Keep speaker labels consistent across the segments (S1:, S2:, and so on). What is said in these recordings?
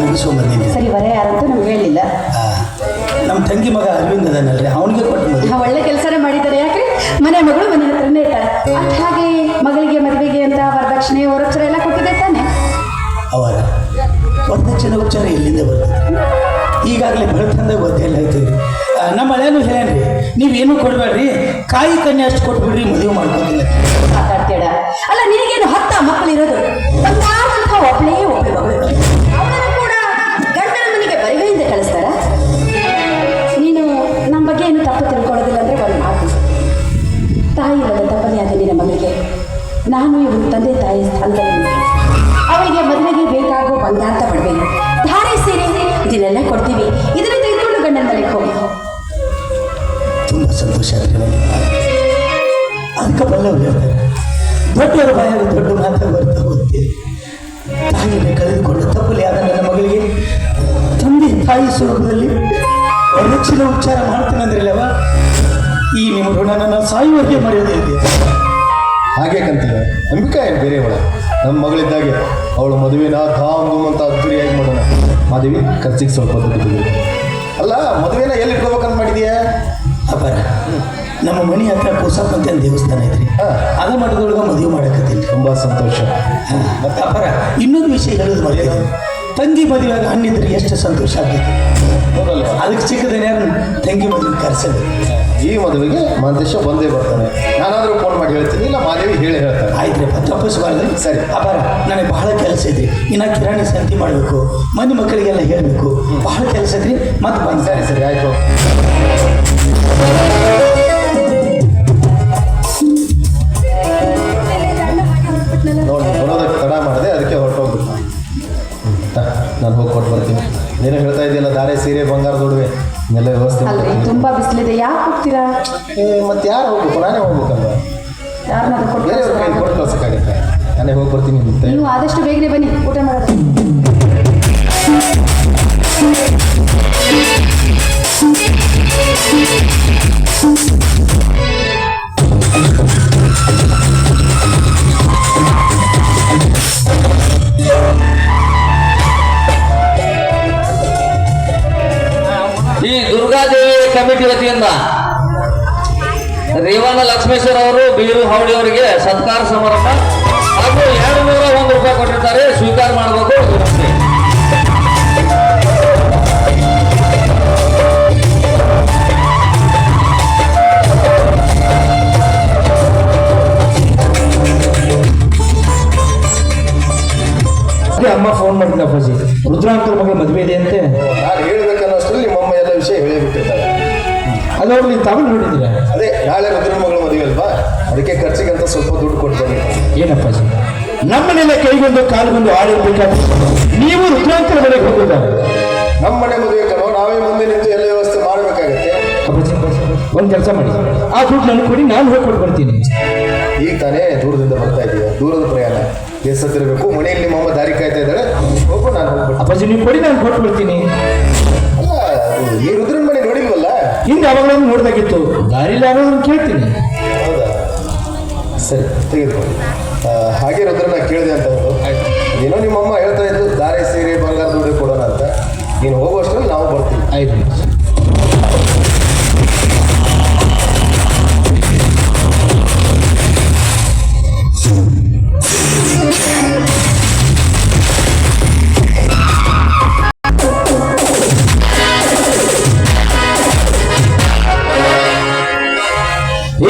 S1: ಮುಗಿಸ್ಕೊಂಡ್ಬಂದಿನಿ.
S2: ಸರಿ, ವರ ಯಾರಂತೂ ನಮ್ಗೆ ಹೇಳಿಲ್ಲ.
S1: ನಮ್ಮ ತಂಗಿ ಮಗ ಅರವಿಂದ್ ಅದನ್ನಲ್ರಿ, ಅವನಿಗೆ ಕೊಟ್ಟು ಮದುವೆ.
S2: ಒಳ್ಳೆ ಕೆಲಸನೇ ಮಾಡಿದ್ದಾರೆ. ಯಾಕೆ ಮನೆ ಮಗಳು ಮನೆ ಹತ್ರನೇ ಇರ್ತಾರೆ. ಅಟ್ ಹಾಗೆ ಮಗಳಿಗೆ ಮದುವೆಗೆ ಅಂತ ವರದಕ್ಷಿಣೆ ವರಕ್ಷರ ಎಲ್ಲ ಕೊಟ್ಟಿದೆ ತಾನೆ.
S1: ಅವರ ವರದಕ್ಷಿಣೆ ಉಚ್ಚಾರ ಎಲ್ಲಿಂದ ಬರ್ತದೆ? ಈಗಾಗಲೇ ಬೆಳತಂದ ಗೊತ್ತಿಲ್ಲ ಆಯ್ತದೆ. ನಮ್ಮ ಹಳೆಯೂ ಹೇಳೇನ್ರಿ, ನೀವೇನು ಕೊಡಬೇಡ್ರಿ, ಕಾಯಿ ಕನ್ಯೆ ಅಷ್ಟು ಕೊಟ್ಬಿಡ್ರಿ, ಮದುವೆ ಮಾಡ್ಕೊಂಡಿಲ್ಲ.
S2: ಮಾತಾಡ್ತೀಡ ಅಲ್ಲ, ನಿನಗೇನು 10 ಮಕ್ಕಳಿರೋದು, ಬಂಗಾರದಂಥ ಒಬ್ಬಳೇ ಒಬ್ಬಳು ಮಗಳು. ಅವಳನ್ನು ಕೂಡ ಗಂಡನ ಮನೆಗೆ ಬರಿಗೈಯಿಂದ ಕಳಿಸ್ತಾರ. ನೀನು ನಮ್ಮ ಬಗ್ಗೆ ಏನು ತಪ್ಪು ತಿಳ್ಕೊಳ್ಳೋದಿಲ್ಲ ಅಂದರೆ ಒಂದು ಮಾತು. ತಾಯಿ ಇಲ್ಲದ ತಪ್ಪನೇ ಆದ ನಿನ್ನ ಮಗಳಿಗೆ ನಾನು ಇವತ್ತು ತಂದೆ ತಾಯಿ ಸ್ಥಾನದಲ್ಲಿ ಅವಳಿಗೆ ಮದುವೆಗೆ ಬೇಕಾಗೋ ಬಂಗಾರ ಪಡಬೇಕು, ಧಾರೆ ಸೀರೆ ಇದನ್ನೆಲ್ಲ ಕೊಡ್ತೀವಿ. ಇದನ್ನು ತೆಗೆದುಕೊಂಡು ಗಂಡನ ಮನೆಗೆ ಹೋಗಿ.
S1: ತುಂಬ ಸಂತೋಷ ಆಗ್ತದೆ. ಅದಕ್ಕೆ ಬಲ್ಲವ್ರು ಹೇಳ್ತಾರೆ, ದೊಡ್ಡವರ ಬಾಯಲ್ಲಿ ದೊಡ್ಡ ಮಾತು ಬರ್ತಾ ಹೋಗ್ತೀವಿ. ತಾಯಿಯನ್ನು ಕಳೆದುಕೊಂಡು ತಪ್ಪಲಿ ಆದ ನನ್ನ ಮಗಳಿಗೆ ತಂದೆ ತಾಯಿ ಸ್ವರೂಪದಲ್ಲಿ ವರದಕ್ಷಿಣೆ ಉಚ್ಚಾರ ಮಾಡ್ತೇನೆ ಅಂದ್ರಲ್ಲವ, ಈ ನಿಮ್ಮ ಋಣ ನನ್ನ ಸಾಯುವವರೆಗೆ ಮರೆಯೋದಿಲ್ಲ.
S3: ಹಾಗೆ ಕಂತೀವಿ ನಂಬಿಕೆ ಏನು ಬೇರೆ ಅವಳ. ನಮ್ಮ ಮಗಳಿದ್ದಾಗೆ ಅವಳು ಮದುವೆನ ಧಾಮ್ ಧೂಮ್ ಅಂತ ಅದ್ದೂರಿಯಾಗಿ ಮಾಡೋಣ. ಮಾದೇವಿ, ಖರ್ಚಿಗೆ ಸ್ವಲ್ಪ ದುಡ್ಡು. ಅಲ್ಲ, ಮದುವೆನ ಎಲ್ಲಿ ಇಟ್ಕೋಬೇಕಂತ ಮಾಡಿದೀಯಾ?
S1: ಅಪಾರ, ನಮ್ಮ ಮನೆ ಹತ್ರ ಕೂಸಪ್ಪಂತ ದೇವಸ್ಥಾನ ಐತ್ರಿ, ಅದ ಮಠದೊಳಗೆ ಮದುವೆ ಮಾಡಕತ್ತೀನಿ.
S3: ತುಂಬ ಸಂತೋಷ.
S1: ಮತ್ತೆ ಅಪಾರ, ಇನ್ನೊಂದು ವಿಷಯ ಹೇಳೋದು ಮರ್ಯಾದೆ. ತಂಗಿ ಮದುವೆಯಾಗ ಹಣ್ಣಿದ್ರೆ ಎಷ್ಟು ಸಂತೋಷ ಆಗ್ತೈತಿ. ಅದಕ್ಕೆ ಚಿಕ್ಕದೇನೆ ತಂಗಿ ಮದುವೆ ಕರೆಸಬೇಕು.
S3: ಈ ಮದುವೆಗೆ ಮಾಂತೇಶ ಬಂದೇ ಬರ್ತಾನೆ. ನಾನಾದರೂ ಫೋನ್ ಮಾಡಿ ಹೇಳ್ತೀನಿ, ಇಲ್ಲ ಮಾದೇವಿ ಹೇಳಿ ಹೇಳ್ತಾನೆ.
S1: ಆಯ್ತ್ರಪ್ಪ, ತಪ್ಪಿಸ್ಬಾರ್ದು.
S3: ಸರಿ
S1: ಅಪಾರ, ನನಗೆ ಬಹಳ ಕೆಲಸ ಐತ್ರಿ. ಇನ್ನು ಕಿರಾಣಿ ಸಂತಿ ಮಾಡಬೇಕು, ಮನೆ ಮಕ್ಕಳಿಗೆಲ್ಲ ಹೇಳಬೇಕು, ಬಹಳ ಕೆಲಸ ಐತ್ರಿ. ಮತ್ತೆ ಬಂದು
S3: ಸರಿ ಸರಿ ಆಯಿತು. ನೋಡಿ, ಬರೋದಕ್ಕೆ ತಡ ಮಾಡಿದೆ, ಅದಕ್ಕೆ ಹೊರಟೋಗ್ಬಿಟ್ಟು ನಾನು ಹೋಗಿ ಕೊಟ್ಟು ಬರ್ತೀನಿ. ನೀನು ಹೇಳ್ತಾ ಇದೆಯಲ್ಲ, ಧಾರೆ ಸೀರೆ ಬಂಗಾರದ ಒಡವೆ ಎಲ್ಲ ವ್ಯವಸ್ಥೆ
S2: ಅಲ್ರಿ, ತುಂಬಾ ಬಿಸಿಲಿದೆ, ಯಾಕೆ ಹೋಗ್ತೀರಾ?
S3: ಮತ್ತೆ ಯಾರು ಹೋಗ್ಬೇಕು? ನಾನೇ ಹೋಗ್ಬೇಕಲ್ವ?
S2: ಯಾರನ್ನಾದ್ರೂ ಕೊಟ್ಟು
S3: ಬೇರೆ ಕೊಟ್ಟು ಕಳ್ಸೋಕ್ಕಾಗತ್ತೆ? ನಾನೇ ಹೋಗಿ ಬರ್ತೀನಿ.
S2: ನೀವು ಆದಷ್ಟು ಬೇಗನೆ ಬನ್ನಿ, ಊಟ ಮಾಡೋದು.
S4: ಈ ದುರ್ಗಾದೇವಿ ಕಮಿಟಿ ವತಿಯಿಂದ ರೇವಣ್ಣ ಲಕ್ಷ್ಮೇಶ್ವರ ಅವರು ಬೀರು ಹೌಡಿ ಅವರಿಗೆ ಸತ್ಕಾರ ಸಮಾರಂಭ ಹಾಗೂ 201 ರೂಪಾಯಿ ಕೊಟ್ಟಿರ್ತಾರೆ, ಸ್ವೀಕಾರ ಮಾಡಬೇಕು.
S1: ಅಮ್ಮ ಫೋನ್ ಮಾಡಿದ ಅಪ್ಪಾಜಿ, ರುದ್ರಾಂಕಲ್ ಮಗಳ ಮದುವೆ ಇದೆ ಅಂತೆ.
S3: ನಾನು ಹೇಳ್ಬೇಕನ್ನೋಷ್ಟರಲ್ಲಿ ನಿಮ್ಮಮ್ಮ ಎಲ್ಲ ವಿಷಯ ಹೇಳಿಬಿಟ್ಟಿರ್ತಾರೆ.
S1: ಅದವ್ರು ನೀವು ತಗೊಂಡು ನೋಡಿದ್ದೀರಾ?
S3: ಅದೇ ನಾಳೆ ರುದ್ರನ ಮಗಳ ಮದುವೆ ಅಲ್ವಾ, ಅದಕ್ಕೆ ಖರ್ಚಿಗೆ ಅಂತ ಸ್ವಲ್ಪ ದುಡ್ಡು ಕೊಡ್ತೇನೆ.
S1: ಏನಪ್ಪಾಜಿ, ನಮ್ಮನೆಲ್ಲ ಕೈಗೊಂದು ಕಾಲುಗೊಂದು ಆಡಿರ್ಬೇಕಾದ್ರೆ ನೀವು ರುದ್ರಾಂಕಲ್ ಮನೆಗೆ ಹೋಗಿದ್ದಾರೆ.
S3: ನಮ್ಮ ಮನೆ ಮದುವೆ ಕಣೋ, ನಾವೇ ಮುಂದೆ ನಿಂತು ಎಲ್ಲ ವ್ಯವಸ್ಥೆ ಮಾಡಬೇಕಾಗತ್ತೆ.
S1: ಅಪ್ಪಾಜಿ, ಒಂದು ಕೆಲಸ ಮಾಡಿ, ಆ ದುಡ್ಡು ನನಗೆ ಕೊಡಿ, ನಾನು ಹೋಗಿ ಕೊಟ್ಟು ಬರ್ತೀನಿ.
S3: ಈಗ ತಾನೇ ದೂರದಿಂದ ಬರ್ತಾ ಇದೀಯ, ದೂರದ ಪ್ರಯಾಣ ಎಷ್ಟೊತ್ತಿರಬೇಕು. ಮನೆಯಲ್ಲಿ ನಿಮ್ಮಮ್ಮ ದಾರಿ ಕಾಯ್ತಾ ಇದ್ದಾಳೆ, ಹೋಗು, ನಾನು ಹೋಗ್ಬಿಟ್ಟು.
S1: ಅಪ್ಪಾಜಿ, ನೀವು ಕೊಡಿ, ನಾನು ಕೊಟ್ಟು ಬರ್ತೀನಿ.
S3: ಅಲ್ಲ, ಈ ರುದ್ರನ ಮನೆ ನೋಡಿಲ್ವಲ್ಲ?
S1: ಹಿಂದೆ ಅವಾಗಲೂ ನೋಡ್ದಾಗಿತ್ತು, ದಾರಿಲ್ಲ ಅನ್ನೋದನ್ನು ಕೇಳ್ತೀನಿ.
S3: ಹೌದಾ? ಸರಿ, ತೆಗೆದುಕೊಳ್ಳಿ. ಹಾಗೆ ರುದ್ರನ ಕೇಳಿದೆ ಅಂತ ಹೇಳು. ಏನೋ ನಿಮ್ಮಮ್ಮ ಹೇಳ್ತಾ ಇದ್ದು ದಾರೆ ಸೀರೆ ಬಂಗಾರ ದುಡ್ಡು ಕೊಡೋಣ ಅಂತ. ನೀನು ಹೋಗುವಷ್ಟರಲ್ಲಿ ನಾವು ಬರ್ತೀವಿ.
S1: ಆಯ್ತು.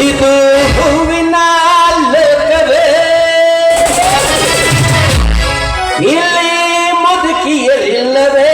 S4: ಇದು ಹೂವಿನ ಲೋಕವೇ, ಇಲ್ಲಿ ಮುದುಕಿಯರಿಲ್ಲವೇ?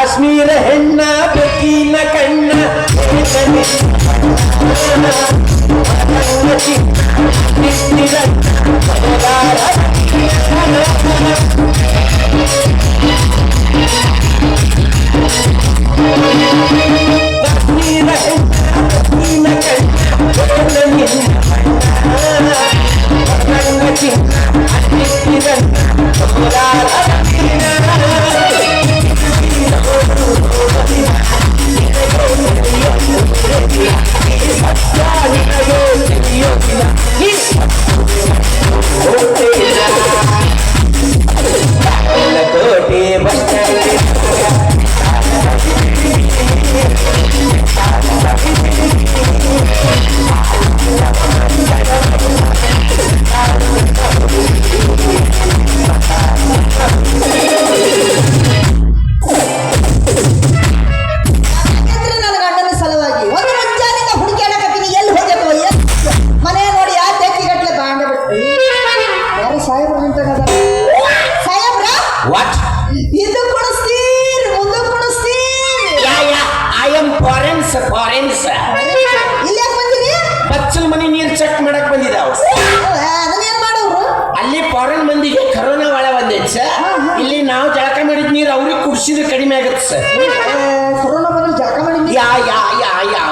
S1: ಕಾಶ್ಮೀರ ಹೆಣ್ಣ ಬೆಕ್ಕಿನ ಕಣ್ಣ ಕಾಶ್ಮೀರ ಹೆಣ್ಣ ಕೋಟೆ ಬಸ್
S5: ನನ್ನ ಗಂಡನ ಸಲುವಾಗಿ ಒಂದು ಮುಂಜಾನಿಂದ ಹುಡುಕಾಡಕತ್ತೀನಿ ಎಲ್ಲಿ ಹೋಗ್ಬೇಕು ಮನೆ ನೋಡಿ ಯಾ ತೆಕ್ಕಿಗಟ್ಲೆ ಬಾಂಡ ಬಿಟ್ಟು ಯಾರು ಸಾಹೇಬ್ರ ನಿಂತಾಗ ಸಾಹೇಬ್ರ
S1: ವಾಟ್
S5: ಇದು ಕುಣಿಸ್ತೀರಿ ಮುಂದೆ ಕುಣಿಸ್ತೀರಿ
S1: ಐ ಆಮ್ ಫಾರೆನ್ಸ್
S5: ಇಲ್ಲಿ ಯಾಕೆ ಬಂದಿರಿ
S1: ಬಚ್ಚಲ್ ಮನಿ ನೀರ್ ಚೆಕ್ ಮಾಡಕ್ ಬಂದಿದ್ದಾವ
S5: ಅದನ್ನೇನ್ ಮಾಡೋರು
S1: ಅಲ್ಲಿ ಫಾರಿನ್ ಮಂದಿಗೆ ಕರೋನಾ ಒಳ ಬಂದೈತೆ ಸರ್ ಇಲ್ಲಿ ನಾವು ಜಳಕ ಮಾಡಿದ ನೀರು ಅವ್ರಿಗೆ ಕುಡ್ಸಿದ್ರೆ ಕಡಿಮೆ ಆಗತ್ತೆ ಸರ್
S5: ಕೊರೋನಾ ಬಂದ್ರೆ ಜಳಕ ಮಾಡಿ
S1: ಯಾ ಯಾ ಯಾ ಯಾ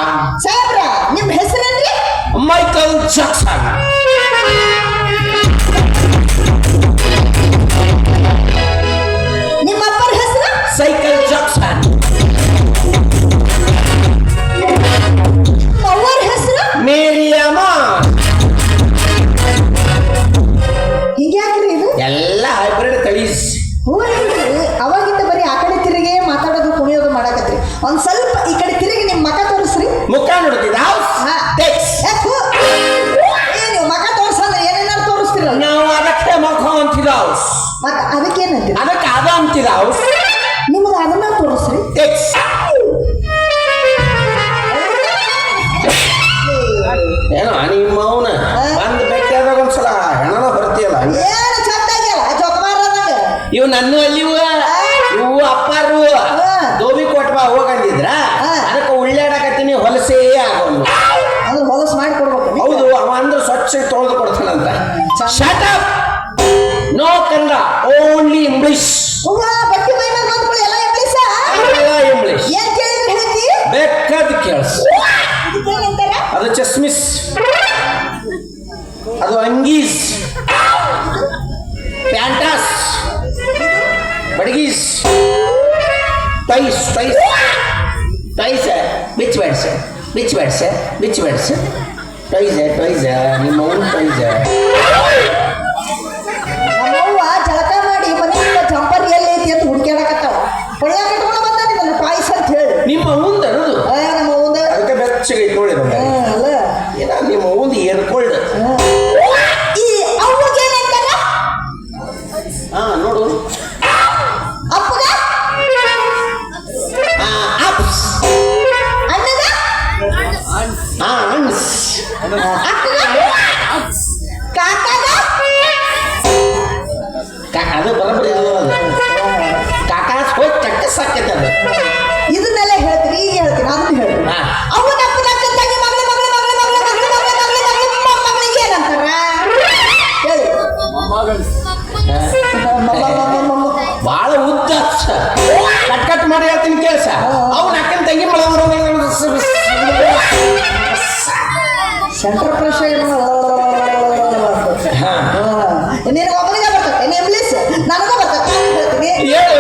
S5: ಸಾಹೇಬ್ರ ನಿಮ್ಮ ಹೆಸರೇನ್ರಿ
S1: ಮೈಕಲ್ ಜಾಕ್ಸನ್
S5: ನಿಮ್ಮ ಅಪ್ಪರ ಹೆಸರು
S1: ಸೈಕಲ್ ಜಾಕ್ಸನ್
S5: ಅವ್ವರ ಹೆಸರು
S1: ಮೇರಿಯಮ್ಮ
S5: ಹಿಂಗ್ಯಾಕ್ರಿ ಇದು
S1: ಎಲ್ಲ ಹೈಬ್ರಿಡ್ ತಳೀಸ್
S5: ಅವಾಗಿಂದ ಬರೀ ಆ ಕಡೆ ತಿರುಗಿ ಮಾತಾಡೋದು ಕುಣಿಯೋದು ಮಾಡಾಕತ್ರಿ ಒಂದ್ ಸ್ವಲ್ಪ ಈ ಕಡೆ ತಿರುಗಿ ನಿಮ್ ಮಕ ತೋರಿಸ್ರಿ
S1: ಮುಖ ನೋಡ್ತಿದ್ದ
S5: ಹಾ.
S1: ಟೆಕ್ಸ್
S5: ನೀವು ಮಕ ತೋರ್ಸಂದ್ರೆ ಏನೇನಾರು ತೋರಿಸ್ತಿರಲ್ಲ
S1: ನಾವು ಅದಕ್ಕೆ ಮುಖ ಅಂತಿದಾವ್
S5: ಮತ್ತ ಅದಕ್ಕೇನಂತೀರಿ
S1: ಅದಕ್ಕೆ ಅದ ಅಂತಿದಾವ್
S5: ನಿಮ್ಗೆ ಅದನ್ನ ತೋರಿಸ್ರಿ
S1: ಟೆಕ್ಸ್ ಏನೋ ನಿಮ್ಮ ಅವನ ಬಂದ್ ಬೆಟ್ಟಾದಾಗ ಒಂದ್ಸಲ ಹೆಣನ ಬರ್ತೀಯಲ್ಲ ಹಂಗೆ
S5: ಏನು ಚಂದ ಆಗ್ಯಲ್ಲ ಜೋಕಮಾರದಂಗ
S1: ಇವು ನನ್ನ ಅಲ್ಲಿ ಇವು ಅಪ್ಪಾರು ದೋಬಿ ಕೊಟ್ಬಾ ಹೋಗಂದಿದ್ರ ಅದಕ್ಕೆ ಉಳ್ಳಾಡಕತ್ತೀನಿ ಹೊಲಸೇ ಆಗೋಲ್ಲ
S5: ಅಂದ್ರೆ ಹೊಲಸು ಮಾಡಿ ಕೊಡ್ಬೇಕು
S1: ಹೌದು ಅವ ಅಂದ್ರೆ ಸ್ವಚ್ಛ ತೊಳೆದು ಕೊಡ್ತಾನಂತ shut up no Kannada only English
S5: ಬಟ್ಟಿ ಮೈ ಮೇಲೆ ಬಂದ್ಕೊಳ್ಳಿ ಎಲ್ಲ ಇಂಗ್ಲೀಷ
S1: ಇಂಗ್ಲಿಷ್
S5: ಏನ್ ಕೇಳಿದ್ರೆ ಹೇಳ್ತಿ
S1: ಬೇಕಾದ ಕೇಳಿಸ್
S5: ಇದಕ್ಕೇನಂತಾರ
S1: ಅದು ಚಸ್ಮಿಸ್ ಅದು ಅಂಗೀಸ್ ಪ್ಯಾಂಟಾಸ್ ಬಡಗೀಸ್ ಟೈಸ್ ಟೈಸ್ ಟೈಸ್ ಬಿಚ್ ಬ್ಯಾಡ್ಸ್ ಬಿಚ್ ಬ್ಯಾಡ್ಸ್ ಬಿಚ್ ಬ್ಯಾಡ್ಸ್ ಟೈಸ್ ಟೈಸ್ ನಿಮ್ಮ ಓನ್ ಟೈಸ್
S5: ನಮ್ಮವ್ವ ಜಳಕ ಮಾಡಿ ಮನೆಯಿಂದ ಜಂಪರ್ ಎಲ್ಲಿ ಐತಿ ಅಂತ ಹುಡುಕ್ಯಾಡಕತ್ತಾವ ಹೊಳ್ಯಾಕ ಇಟ್ಕೊಂಡು ಬಂದಾನಿದಲ್ಲ ಪಾಯಸ ಅಂತ ಹೇಳಿ
S1: ನಿಮ್ಮ ಮುಂದೆ ಅನ್ನೋದು
S5: ನಮ್ಮ ಅವ್ವಂದ
S1: ಅದಕ್ಕೆ ಬೆಚ್ಚಗೆ ನೋಡಿ
S5: ಅಲ್ಲ
S1: ಏನ ನಿಮ್ಮ ಮುಂದೆ ಏರ್ಕೊಳ್ಳ
S5: ಈ ಅವ್ವಗೇನಂತಾರ
S1: ಹಾ ನೋಡು
S5: ಅಪ್ಪಗ
S1: ಅಪ್ಸ್
S5: ಅಣ್ಣಗ
S1: ಅಣ್ಸ್
S5: ಅಕ್ಕಗ ಕಾಕಾಗ
S1: ಅದು ಬರಬರಿ ಕಾಕಾಸ್ ಹೋಗಿ ಚಕ್ಕ ಸಾಕೈತೆ ಅದು
S5: ಇದನ್ನೆಲ್ಲ ಹೇಳ್ತೀರಿ ಈಗ ಹೇಳ್ತೀನಿ ಅದನ್ನ ಹೇಳಿ
S1: ಹಾ.
S5: ಅವನ ಅಪ್ಪನ ಅಕ್ಕಂದಾಗಿ ಮಗಳಿಗೆ ಏನಂತಾರ ಹೇಳಿ
S1: ಭಾಳ ಉದ್ದ ಕಟ್ ಕಟ್ ಮಾಡಿ ಹೇಳ್ತೀನಿ ಕೇಳ್ಸ ಅವ್ನ ಅಕ್ಕನ ತಂಗಿ ಮಳ
S5: ಸೆಂಟ್ರ್ ಫ್ರೆಶ್ ನೀನು ಒಬ್ಬನಿಗೆ ಬರ್ತದೆ ನೀನು ಇಂಗ್ಲೀಷ್ ನನಗೂ ಬರ್ತದೆ ನಾನು ಹೇಳ್ತೀನಿ
S1: ಹೇಳು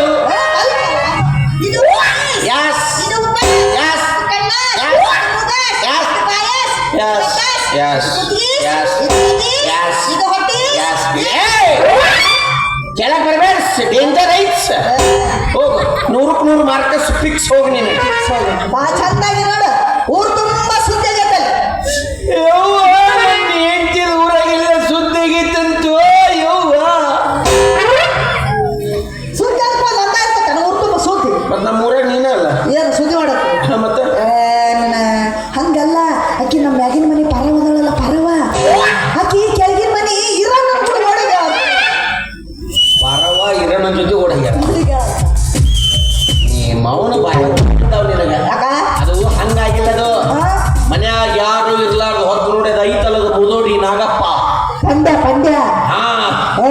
S5: ಇದು
S1: ಯಾಸ್
S5: ಇದು
S1: ಯಾಸ್
S5: ಇದು ಹೊಟ್ಟಿ
S1: ಕೆಳಗೆ ಬರಬೇಡ ಡೇಂಜರ್ ಐಟ್ಸ್ ಹೋಗು 100ಕ್ಕೆ 100 ಮಾರ್ಕಸ್ ಫಿಕ್ಸ್ ಹೋಗಿ ನೀನು
S5: ಬಾ ಚಂದಾಗಿ ನೋಡು ಊರು ತುಂಬಾ ಸುದ್ದಿ ಆಗೈತಲ್ಲ
S1: ಹೆಂಡತಿ ಊರಾಗೆಲ್ಲ ಸುದ್ದಾಗಿತ್ತಂತು ಯವ್ವ
S5: ಸುದ್ದಿ ಅನ್ಕೊಂಡು ಅಂತ ಇರ್ತಕ್ಕ ಊರು ತುಂಬ ಸುದ್ದಿ
S1: ಮತ್ತೆ ನಮ್ಮ ಊರಾಗ ನೀನೇ ಅಲ್ಲ
S5: ಏನು ಸುದ್ದಿ ಮಾಡಕ್ಕೆ
S1: ಮತ್ತೆ
S5: ಹಂಗಲ್ಲ ಆಕಿ ನಮ್ಮ ಮ್ಯಾಗಿನ ಮನೆ ಪರವ ಅದಳಲ್ಲ ಪರವ ಆಕಿ ಕೆಳಗಿನ ಮನೆ ಇರೋಣ ಓಡಿಗ
S1: ಪರವ ಇರೋಣ ಜೊತೆ ಓಡಾಗ್ಯಾರ ನಿಮ್ಮ
S6: ಅವನು ಬಾಯ ನಿನಗ
S5: ಯಾಕ
S6: ಅದು ಹಂಗಾಗಿಲ್ಲದು
S5: ಆ?
S6: ಮನ್ಯಾಗ ಯಾರು ಇರ್ಲಾರ್ದು ಹೊತ್ತು ನೋಡಿದ ಐತಲದ ಮುದೋಡಿ ನಾಗಪ್ಪ
S5: ಪಂದ್ಯ
S6: ಹಾ
S5: ಆ,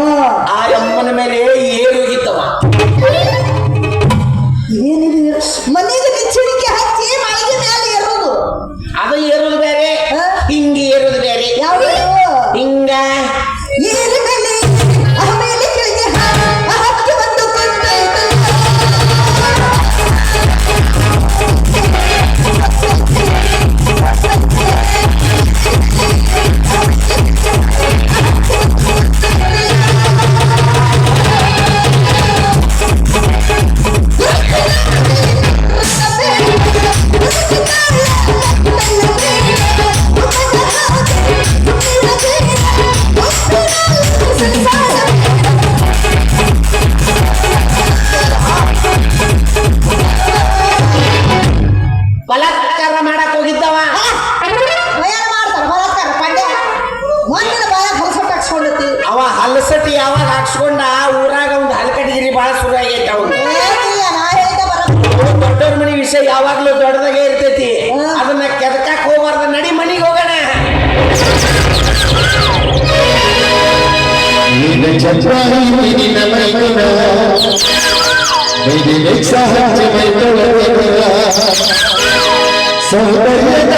S6: ಆ ಅಮ್ಮನ ಮೇಲೆ ಏರೋಗಿತ್ತವ
S5: ಏನಿದು ಮನೆಗೆ ನಿಚ್ಚಣಿಕೆ ಹಚ್ಚಿ ಮಳೆಗೆ ಮೇಲೆ ಏರೋದು
S6: ಅದು ಏರೋದು ಬೇರೆ
S5: ಆ?
S6: ಹಿಂಗೆ ಏರೋದು ಬೇರೆ
S5: ಯಾವುದು
S6: ಹಿಂಗ
S5: ಏರಿ ಮೇಲೆ ಆಮೇಲೆ ಕೆಳಗೆ ಹಕ್ಕಿ ಒಂದು ಕೊಂಡೊಯ್ತು.
S6: ಬಲಾತ್ಕಾರ ಮಾಡಕ್ ಹೋಗಿದ್ದವ
S5: ಏನ್ ಮಾಡ್ತಾರ ಬಲಾತ್ಕಾರ ಪಂಡ್ಯ ಮೊನ್ನೆ ಬಾಯ ಹೊಲಸಟ್ಟು ಹಾಕ್ಸ್ಕೊಂಡತಿ
S6: ಅವ ಹಲಸಟಿ ಯಾವಾಗ ಹಾಕ್ಸ್ಕೊಂಡ ಊರಾಗ ಒಂದು ಹಲಕಟಗಿರಿ ಬಾಳ ಶುರು ಆಗೈತೆ ಅವನು
S5: ಏನಿಲ್ಲ ನಾ ಹೇಳ್ತಾ ಬರ
S6: ದೊಡ್ಡವ್ರ ಮನಿ ವಿಷಯ ಯಾವಾಗ್ಲೂ ದೊಡ್ಡದಾಗೆ ಇರ್ತೈತಿ ಅದನ್ನ ಕೆದಕಕ್ ಹೋಗ್ಬಾರ್ದ ನಡಿ ಮನಿಗೆ ಹೋಗೋಣ
S3: ಸೌಂದರ್ಯದ